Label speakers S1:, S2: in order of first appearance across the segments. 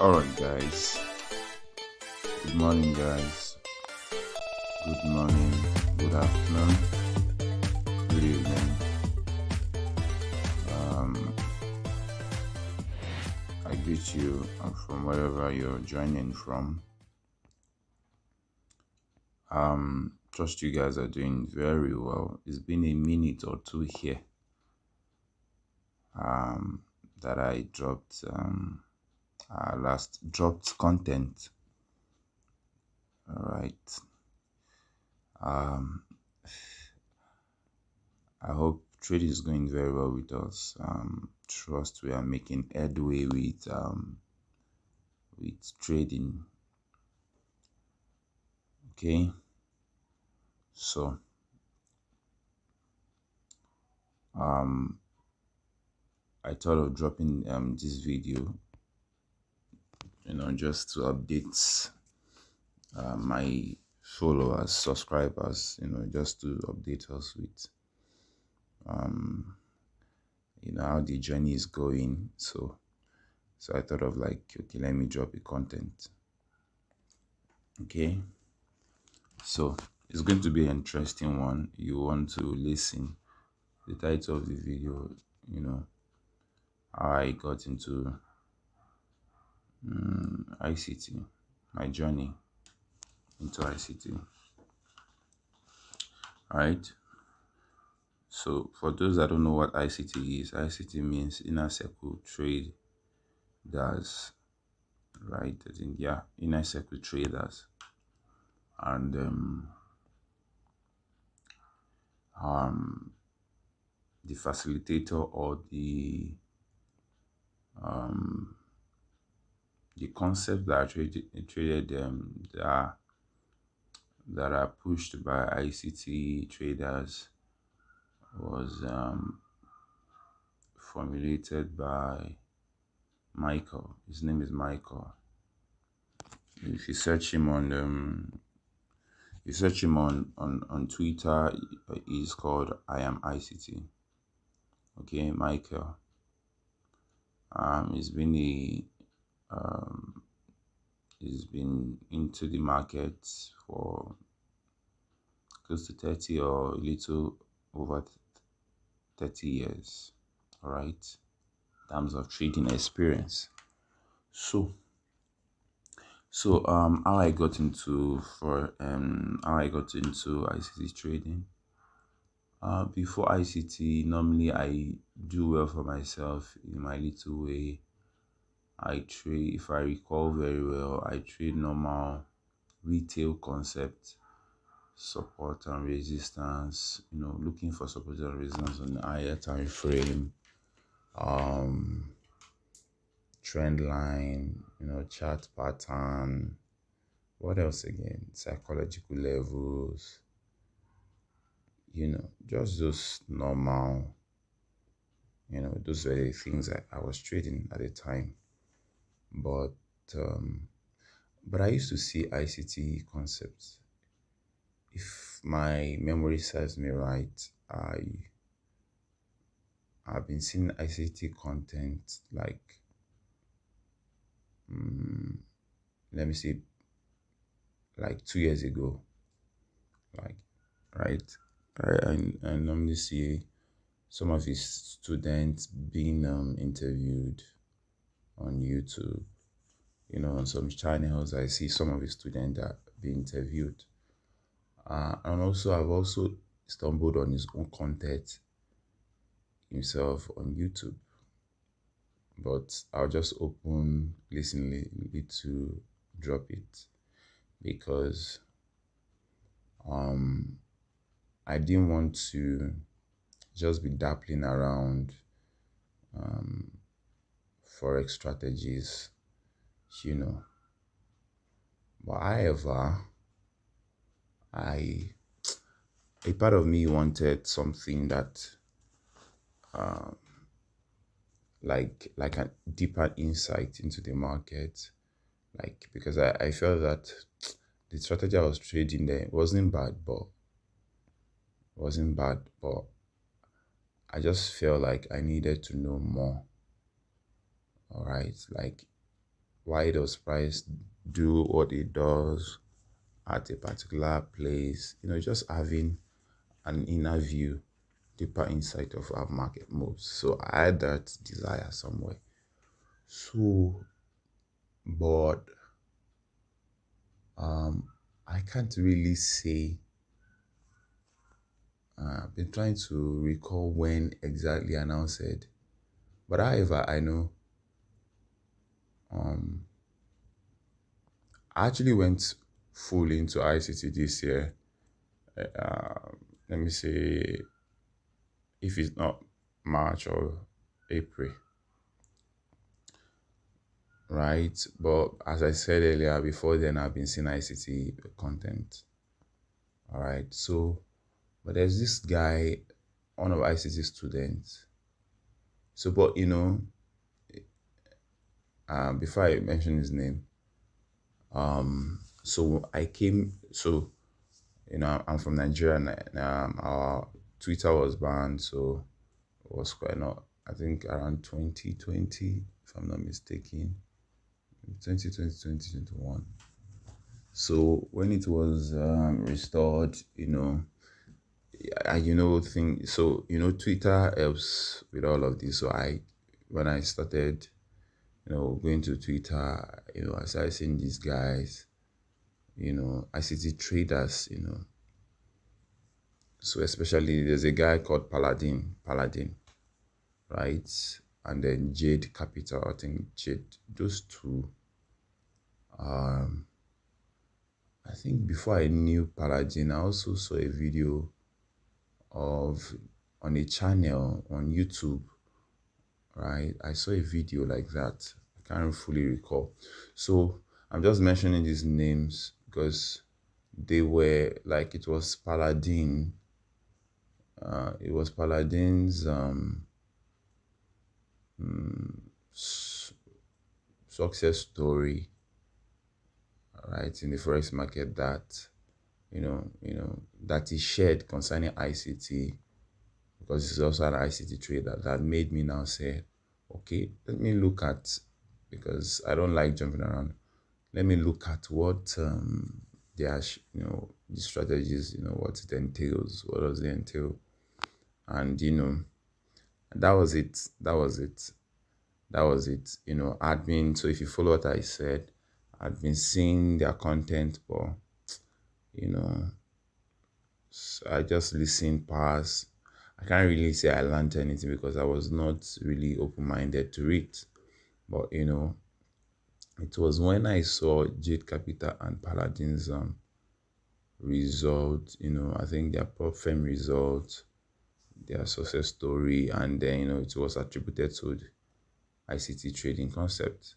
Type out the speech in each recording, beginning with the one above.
S1: Alright, guys. Good morning, guys. Good morning, good afternoon, good evening. Um, I greet you from wherever you're joining from. Trust you guys are doing very well. It's been a minute or two here that I dropped last dropped content. Alright. I hope trading is going very well with us. Trust we are making headway with trading. Okay, so I thought of dropping this video, just to update my followers, subscribers, just to update us with how the journey is going. So I thought of like, okay, let me drop a content. Okay, so it's going to be an interesting one. You want to listen. The title of the video, how I got into I.C.T, my journey into I.C.T. Alright. So for those that don't know what I.C.T is, I.C.T means Inner Circle Traders, right? I think, yeah, Inner Circle Traders. And the facilitator or the concept that I traded that are pushed by I.C.T traders was formulated by Michael. His name is Michael. If you search him on Twitter, he's called I am I.C.T. Okay, Michael. He's been he's been into the market for close to 30 or a little over 30 years. All right, in terms of trading experience. So how I got into I.C.T trading. Before I.C.T, normally I do well for myself in my little way. I trade, if I recall very well, I trade normal retail concept, support and resistance, looking for support and resistance on the higher time frame, trend line, chart pattern. What else again? Psychological levels, just those normal, those were the things I was trading at the time. But I used to see I.C.T concepts. If my memory serves me right, I've been seeing I.C.T content like let me see, like 2 years ago. Like, right, I normally see some of his students being interviewed on YouTube. On some channels, I see some of his students that being interviewed. And also, I've also stumbled on his own content himself on YouTube. But I'll just open listeningly to drop it because I didn't want to just be dappling around forex strategies, you know. But however, a part of me wanted something that like a deeper insight into the market, like because I felt that the strategy I was trading there wasn't bad, but I just felt like I needed to know more. All right, like why does price do what it does at a particular place, just having an inner view, deeper insight of how market moves. So I had that desire somewhere. So, but um, I can't really say. I've been trying to recall when exactly I now said, but however, I know um, I actually went full into I.C.T this year. Let me say, if it's not March or April, right? But as I said earlier, before then, I've been seeing I.C.T content. All right. So, but there's this guy, one of I.C.T students. So, but before I mention his name, so I came, so, I'm from Nigeria, and our Twitter was banned. So it was quite not, I think around 2020, if I'm not mistaken, 2020, 2021. So when it was restored, thing. So Twitter helps with all of this. So when I started, going to Twitter, I started seeing these guys, I C T traders, So especially there's a guy called Paladin, right? And then Jade Capital, I think Jade. Those two. I think before I knew Paladin, I also saw a video of on a channel on YouTube, right? I saw a video like that. I can't fully recall. So I'm just mentioning these names because they were like it was Paladin. It was Paladin's success story, right, in the forex market that that he shared concerning I.C.T, because he's also an I.C.T trader, that made me now say, okay, let me look at, because I don't like jumping around. Let me look at what their the strategies, what it entails, what does it entail, and that was it. That was it. That was it. Admin. So if you follow what I said, I'd been seeing their content, but you know, I just listened past. I can't really say I learned anything because I was not really open minded to it. But it was when I saw Jade Capital and Paladin's result, I think their prop firm result, their success story, and then it was attributed to the I.C.T trading concept.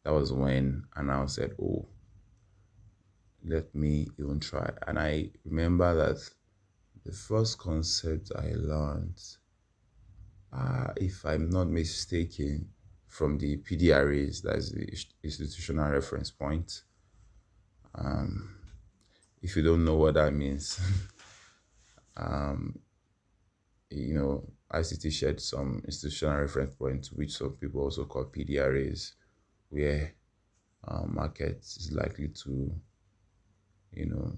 S1: That was when I now said, oh, let me even try. And I remember that the first concept I learned, if I'm not mistaken, from the PDRAs, that's the institutional reference point. If you don't know what that means, I.C.T shared some institutional reference points, which some people also call PDRAs, where market is likely to, you know,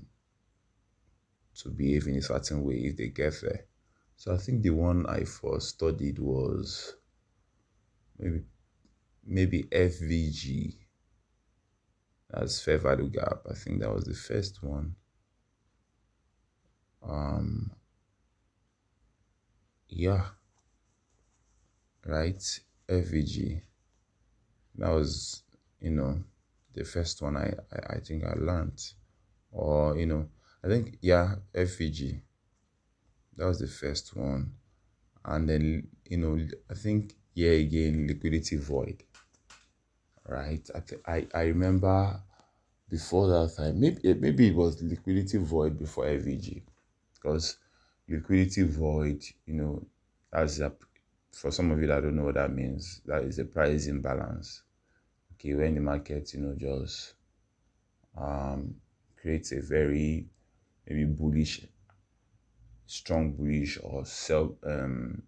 S1: to behave in a certain way if they get there. So I think the one I first studied was maybe FVG, that's fair value gap. I think that was the first one. Yeah, right. FVG. That was, you know, the first one I think I learned. Or, I think, yeah, FVG. That was the first one. And then, I think, yeah, again, liquidity void. Right. I remember before that time, maybe it was liquidity void before FVG, because liquidity void, as a, for some of you that don't know what that means, that is a price imbalance. Okay, when the market, just creates a very maybe bullish, strong bullish, or strong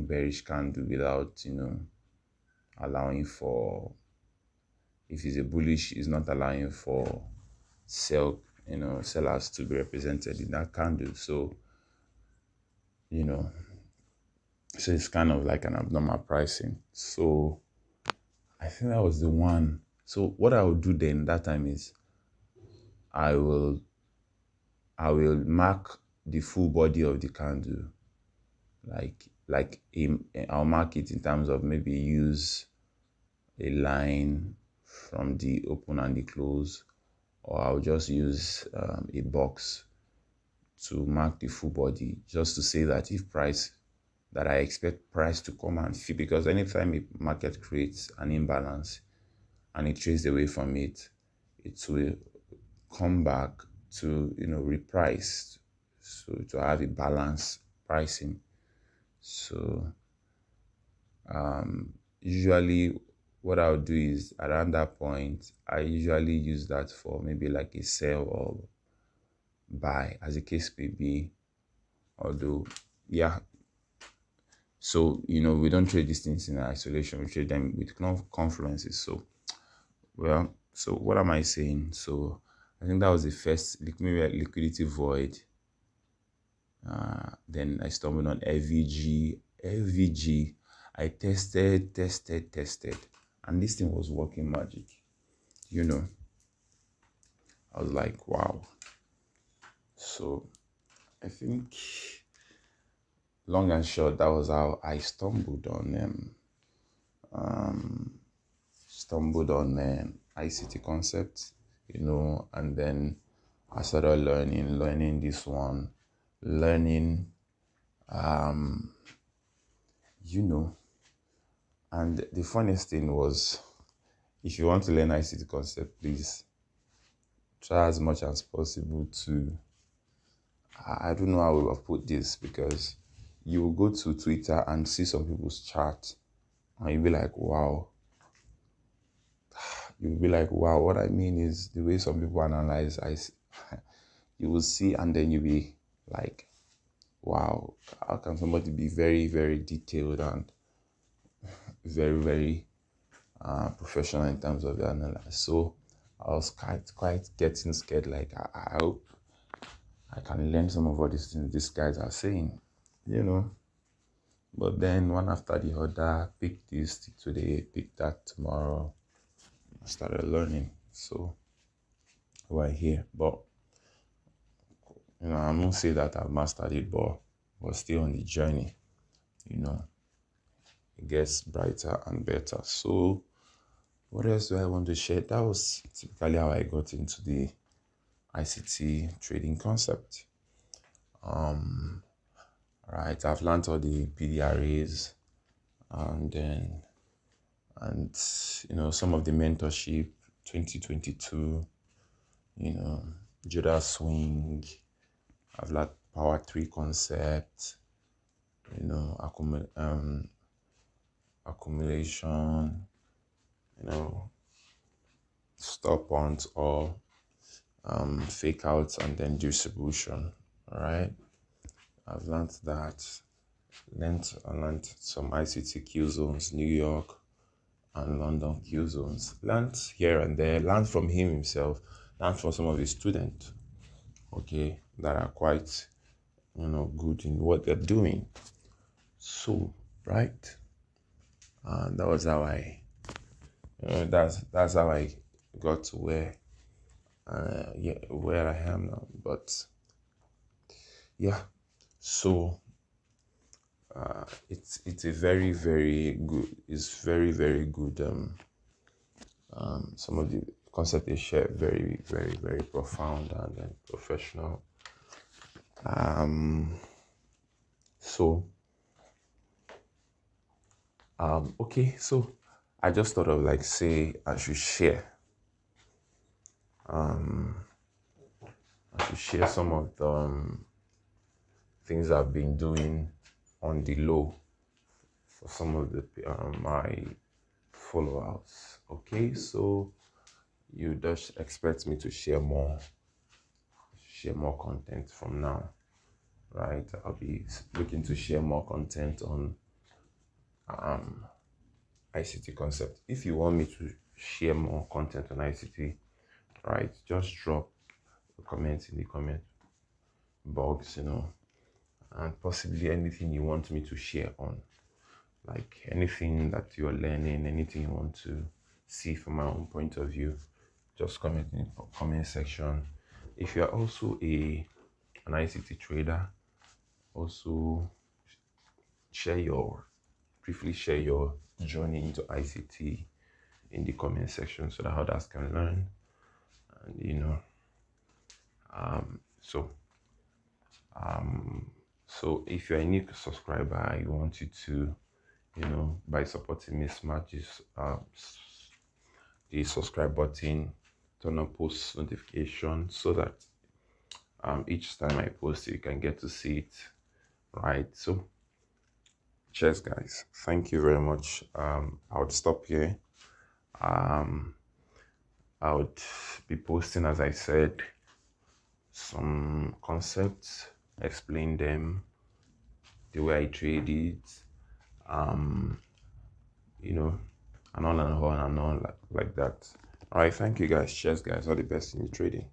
S1: bearish candle without allowing for, if it's a bullish, it's not allowing for sell, sellers to be represented in that candle. So, you know, so it's kind of like an abnormal pricing. So I think that was the one. So what I would do then that time is I will I will mark the full body of the candle, I'll mark it in terms of maybe use a line from the open and the close, or I'll just use a box to mark the full body, just to say that if price, that I expect price to come and fit, because anytime a market creates an imbalance and it trades away from it, it will come back to, reprice, so to have a balanced pricing. So usually what I'll do is around that point, I usually use that for maybe like a sell or buy, as the case may be. Although, yeah, so we don't trade these things in isolation, we trade them with confluences. So, well, so what am I saying? So I think that was the first maybe a liquidity void. Then I stumbled on FVG. FVG, I tested, and this thing was working magic. I was like, wow. So I think, long and short, that was how I stumbled on I.C.T concept, and then I started learning this one, learning, you know, and the funniest thing was, if you want to learn I.C.T concept, please try as much as possible to, I don't know how we will put this, because you will go to Twitter and see some people's chart and you'll be like, wow. You'll be like, wow. What I mean is the way some people analyze, you will see, and then you'll be like, wow, how can somebody be very, very detailed and very, very professional in terms of the analysis? So I was quite getting scared, like, I hope I can learn some of what these guys are saying, But then one after the other, pick this today, pick that tomorrow, I started learning. So we're here. But I won't say that I've mastered it, but we're still on the journey. It gets brighter and better. So what else do I want to share? That was typically how I got into the I.C.T trading concept. Right, I've learned all the PDRAs, and then some of the mentorship 2022, Judah swing. I've learned power 3 concept, accumulation, stop ons, or fake outs, and then distribution. All right, I've learned that. I learned some I.C.T Q zones, New York and London Q zones. Learned here and there. Learned from him himself. Learned from some of his students. Okay, that are quite, good in what they're doing. So, right, and that was how that's how I got to where I am now. But yeah, so it's a very, very good. It's very, very good. Some of the concepts they share, very, very, very profound and professional. So okay, so I just thought of, like, say I should share some of the things I've been doing on the low for some of the my followers. Okay, so you just expect me to share more content from now, right? I'll be looking to share more content on ICT concept. If you want me to share more content on ICT, right, just drop a comment in the comment box, and possibly anything you want me to share on, like anything that you're learning, anything you want to see from my own point of view, just comment in the comment section. If you're also an ICT trader, also share your briefly share your journey into ICT in the comment section so that others can learn. And um, so so if you're a new subscriber, I want you to, by supporting me, smash the subscribe button, turn on post notification so that each time I post, you can get to see it, right? So cheers, guys. Thank you very much. I would stop here. um I would be posting, as I said, some concepts, explain them, the way I trade it, um you know and on and on and on, like that. All right, thank you guys. Cheers, guys. All the best in your trading.